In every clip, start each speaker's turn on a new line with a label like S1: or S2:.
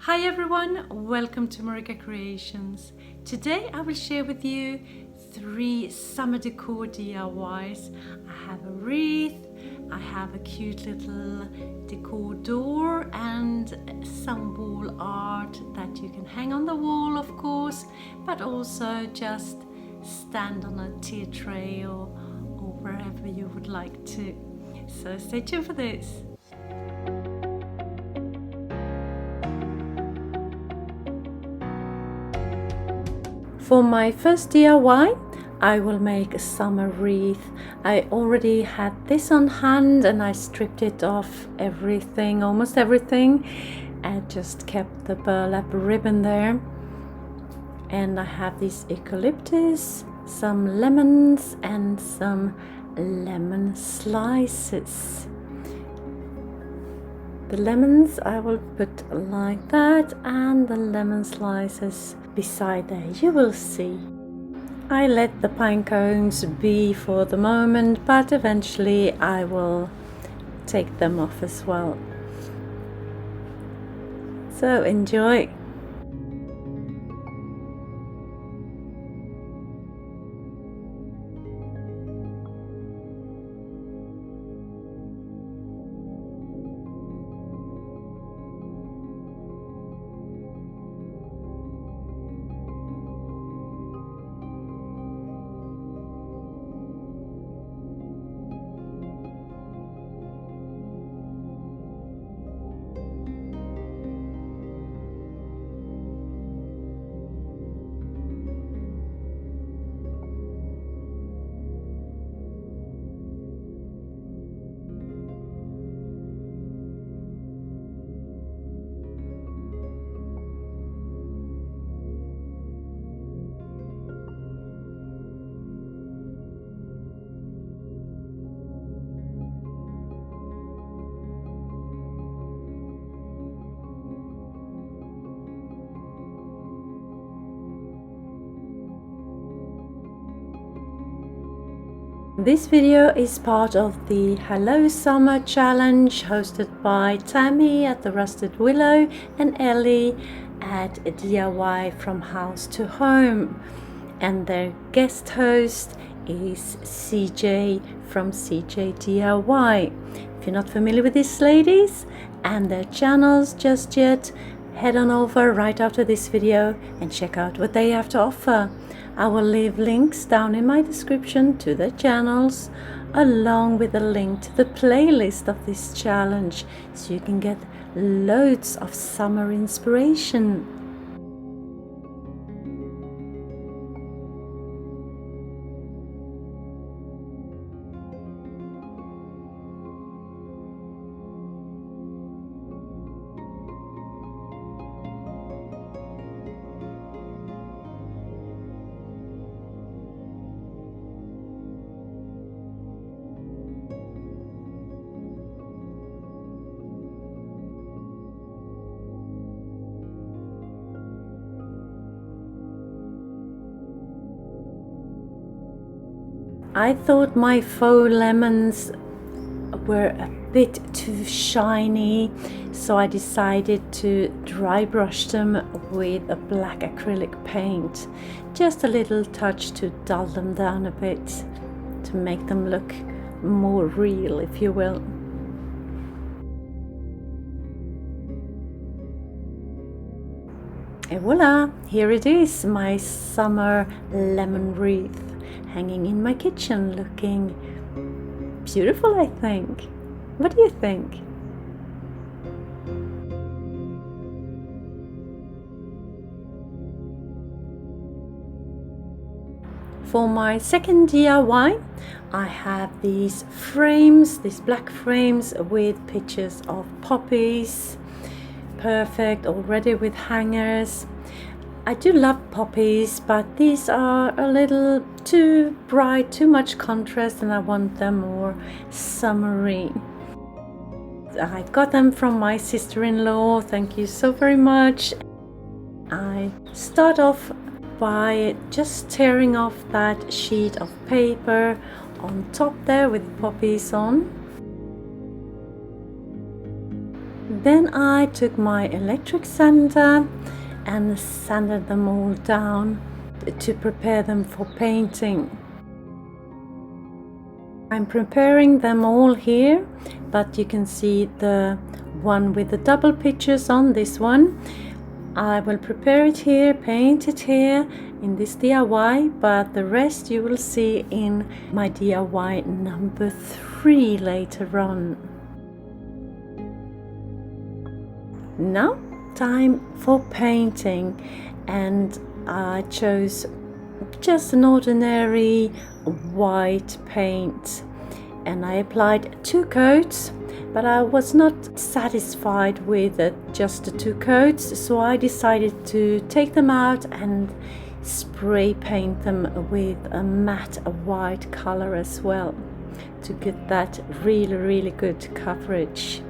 S1: Hi everyone, welcome to MarikaCreations. Today I will share with you 3 summer decor DIYs. I have a wreath, I have a cute little decor door and some wall art that you can hang on the wall of course, but also just stand on a tea tray or wherever you would like to. So stay tuned for this. For my first DIY, I will make a summer wreath. I already had this on hand and I stripped it off everything, almost everything. I just kept the burlap ribbon there. And I have these eucalyptus, some lemons and some lemon slices. The lemons I will put like that and the lemon slices beside there, you will see. I let the pine cones be for the moment, but eventually I will take them off as well. So enjoy! This video is part of the Hello Summer Challenge hosted by Tammie at the Rusted Willow and Ellie at DIY From House to Home. And their guest host is CeeJ from CeeJ DIY. If you're not familiar with these ladies and their channels just yet, head on over right after this video and check out what they have to offer. I will leave links down in my description to their channels, along with a link to the playlist of this challenge, so you can get loads of summer inspiration. I thought my faux lemons were a bit too shiny, so I decided to dry brush them with a black acrylic paint. Just a little touch to dull them down a bit, to make them look more real, if you will. And voila! Here it is, my summer lemon wreath, hanging in my kitchen, looking beautiful, I think. What do you think? For my second DIY, I have these frames, these black frames with pictures of poppies. Perfect, already with hangers. I do love poppies, but these are a little too bright, too much contrast, and I want them more summery. I got them from my sister-in-law, thank you so very much. I start off by just tearing off that sheet of paper on top there with poppies on. Then I took my electric sander and sanded them all down to prepare them for painting. I'm preparing them all here, but you can see the one with the double pictures on this one. I will prepare it here, paint it here in this DIY, but the rest you will see in my DIY number 3 later on. Now time for painting, and I chose just an ordinary white paint, and I applied 2 coats, but I was not satisfied with just the 2 coats, so I decided to take them out and spray paint them with a matte white color as well to get that really good coverage.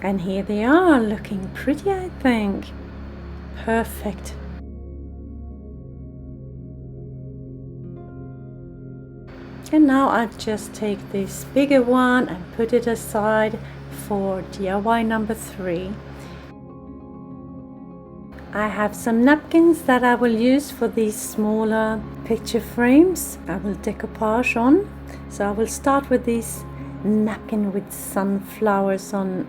S1: And here they are, looking pretty, I think. Perfect. And now I'll just take this bigger one and put it aside for DIY number 3. I have some napkins that I will use for these smaller picture frames. I will decoupage on. So I will start with this napkin with sunflowers on.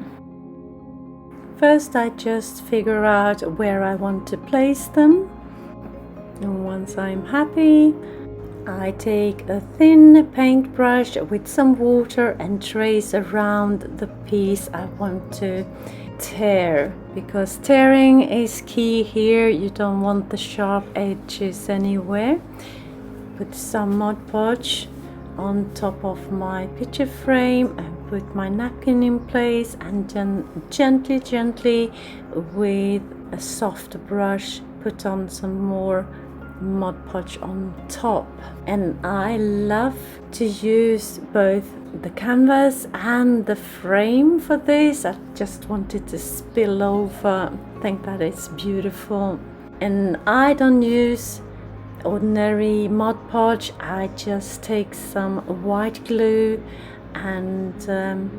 S1: First I just figure out where I want to place them, and once I'm happy I take a thin paintbrush with some water and trace around the piece I want to tear, because tearing is key here. You don't want the sharp edges anywhere. Put some Mod Podge on top of my picture frame and put my napkin in place, and then gently with a soft brush put on some more Mod Podge on top. And I love to use both the canvas and the frame for this. I just wanted to spill over. I think that is beautiful. And I don't use ordinary Mod Podge. I just take some white glue and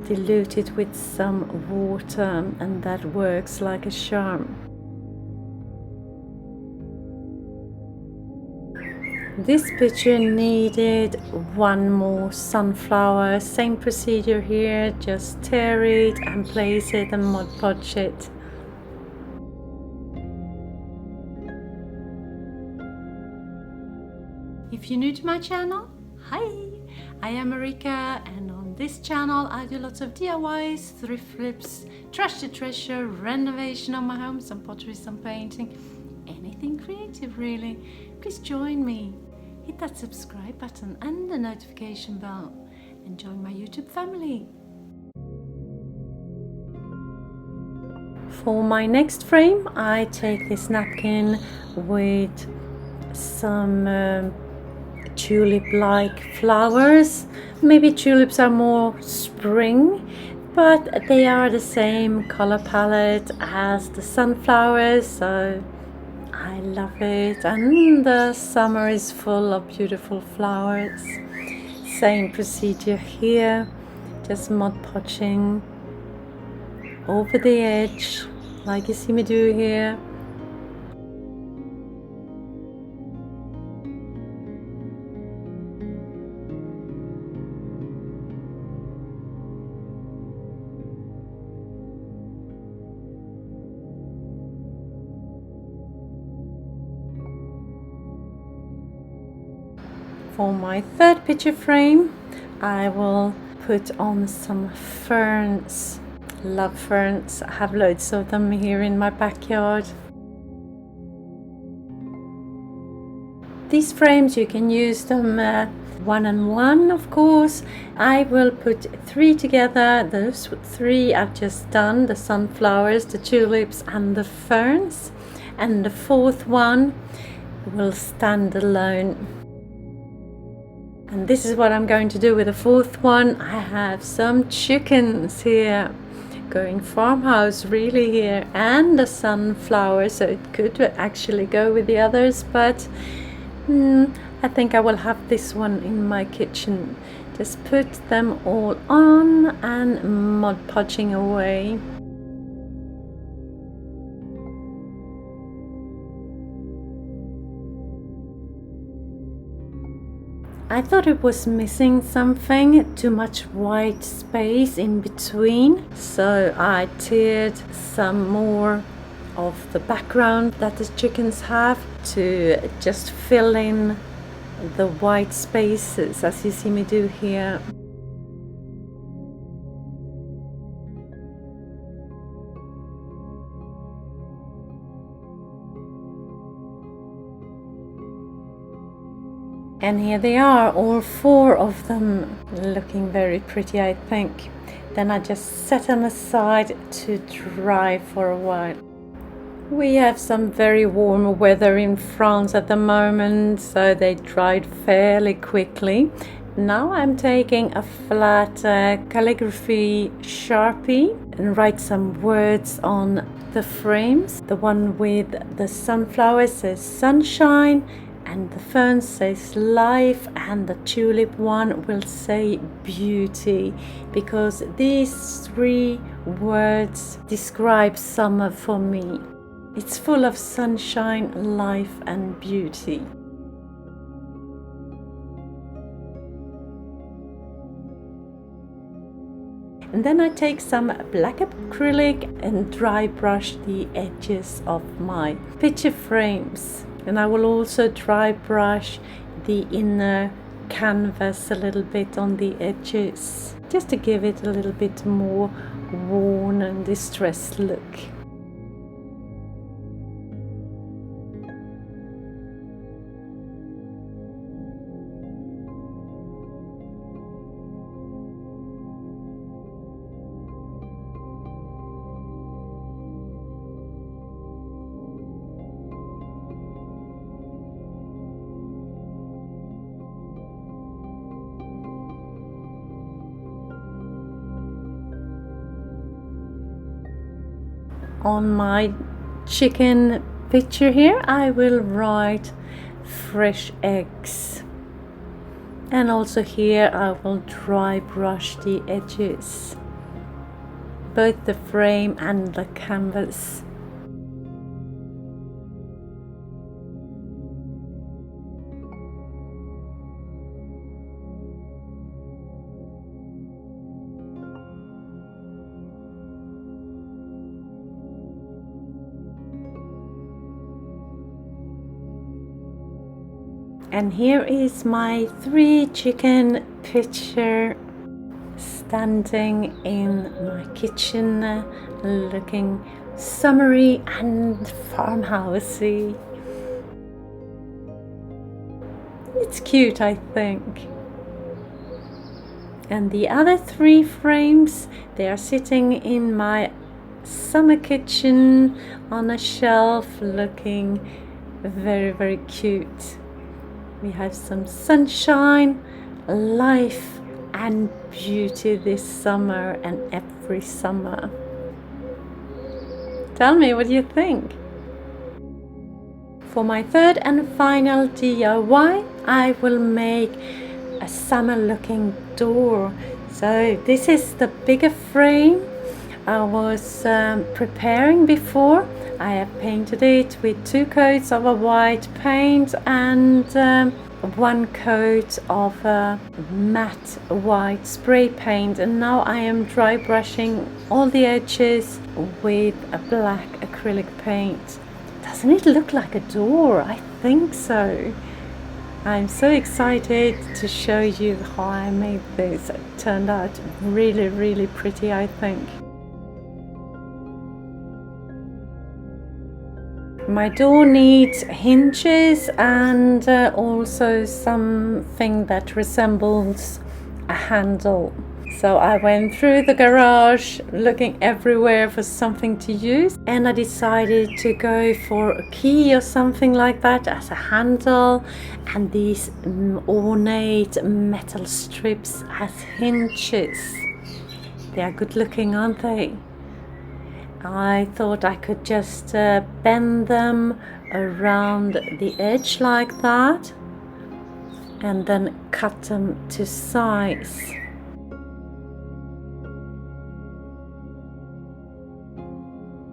S1: dilute it with some water, and that works like a charm. This picture needed one more sunflower. Same procedure here, just tear it and place it and Mod Podge it. If you're new to my channel, hi! I am Marika, and on this channel I do lots of DIYs, thrift flips, trash to treasure, renovation of my home, some pottery, some painting, anything creative really. Please join me. Hit that subscribe button and the notification bell and join my YouTube family. For my next frame I take this napkin with some tulip-like flowers. Maybe tulips are more spring, but they are the same color palette as the sunflowers, so I love it. And the summer is full of beautiful flowers. Same procedure here, just Mod Podging over the edge like you see me do here. For my third picture frame, I will put on some ferns. Love ferns. I have loads of them here in my backyard. These frames you can use them one and one, of course. I will put 3 together. Those 3 I've just done, the sunflowers, the tulips and the ferns, and the 4th one will stand alone. And this is what I'm going to do with the 4th one. I have some chickens here. going farmhouse really here, and the sunflower, so it could actually go with the others, but I think I will have this one in my kitchen. Just put them all on and Mod Podging away. I thought it was missing something, too much white space in between, so I tiered some more of the background that the chickens have to just fill in the white spaces, as you see me do here. And here they are, all 4 of them, looking very pretty, I think. Then I just set them aside to dry for a while. We have some very warm weather in France at the moment, so they dried fairly quickly. Now I'm taking a flat calligraphy Sharpie and write some words on the frames. The one with the sunflower says sunshine, and the fern says life, and the tulip one will say beauty, because these 3 words describe summer for me. It's full of sunshine, life and beauty. And then I take some black acrylic and dry brush the edges of my picture frames. And I will also dry brush the inner canvas a little bit on the edges, just to give it a little bit more worn and distressed look. On my chicken picture here, I will write fresh eggs, and also here I will dry brush the edges, both the frame and the canvas. And here is my 3 chicken picture standing in my kitchen, looking summery and farmhousey. It's cute, I think. And the other 3 frames, they are sitting in my summer kitchen on a shelf, looking very, very cute. We have some sunshine, life and beauty this summer and every summer. Tell me, what do you think? For my 3rd and final DIY, I will make a summer looking door. So this is the bigger frame I was preparing before. I have painted it with 2 coats of a white paint and 1 coat of a matte white spray paint, and now I am dry brushing all the edges with a black acrylic paint. Doesn't it look like a door? I think so. I'm so excited to show you how I made this. It turned out really, really pretty, I think. My door needs hinges and also something that resembles a handle. So I went through the garage looking everywhere for something to use, and I decided to go for a key or something like that as a handle, and these ornate metal strips as hinges. They are good looking, aren't they? I thought I could just bend them around the edge like that and then cut them to size.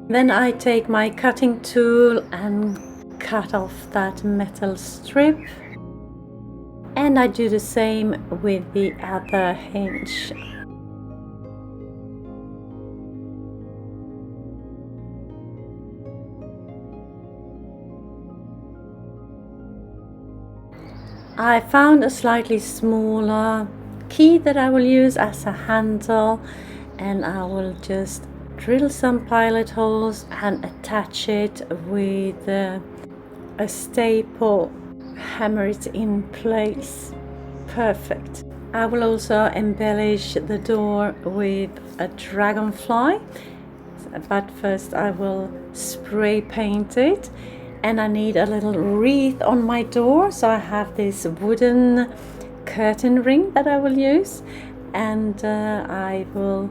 S1: Then I take my cutting tool and cut off that metal strip, and I do the same with the other hinge. I found a slightly smaller key that I will use as a handle, and I will just drill some pilot holes and attach it with a staple, hammer it in place. Perfect. I will also embellish the door with a dragonfly, but first I will spray paint it, and I need a little wreath on my door, so I have this wooden curtain ring that I will use, and I will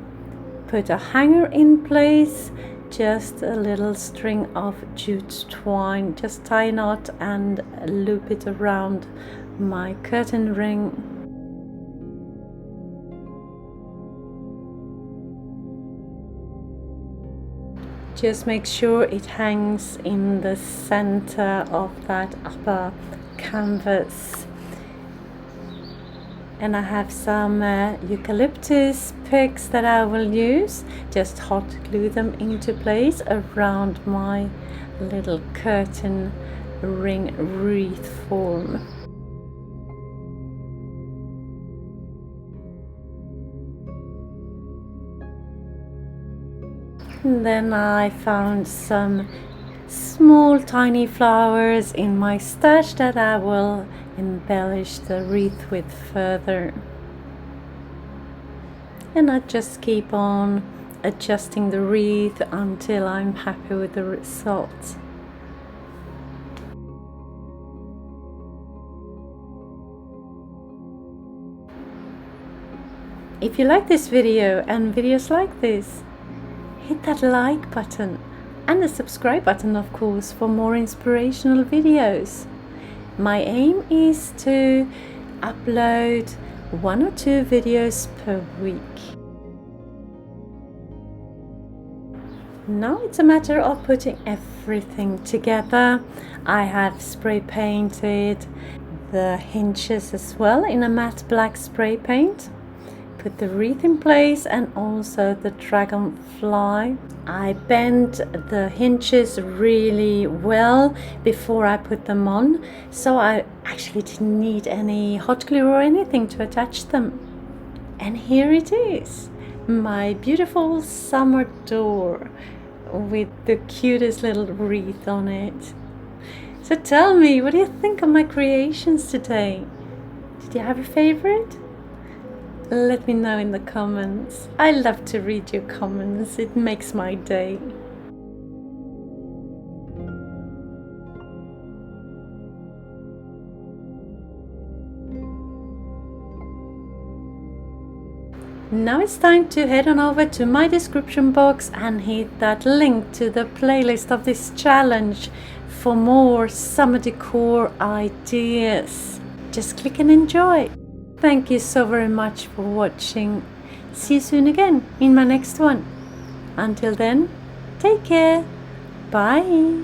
S1: put a hanger in place, just a little string of jute twine, just tie a knot and loop it around my curtain ring. Just make sure it hangs in the center of that upper canvas. And I have some eucalyptus picks that I will use. Just hot glue them into place around my little curtain ring wreath form. And then I found some small tiny flowers in my stash that I will embellish the wreath with further, and I just keep on adjusting the wreath until I'm happy with the result. If you like this video and videos like this, hit that like button and the subscribe button, of course, for more inspirational videos. My aim is to upload 1 or 2 videos per week. Now it's a matter of putting everything together. I have spray painted the hinges as well in a matte black spray paint. Put the wreath in place and also the dragonfly. I bent the hinges really well before I put them on, so I actually didn't need any hot glue or anything to attach them. And here it is, my beautiful summer door with the cutest little wreath on it. So tell me, what do you think of my creations today? Did you have a favorite? Let me know in the comments. I love to read your comments, it makes my day. Now it's time to head on over to my description box and hit that link to the playlist of this challenge for more summer decor ideas. Just click and enjoy. Thank you so very much for watching. See you soon again in my next one. Until then, take care. Bye.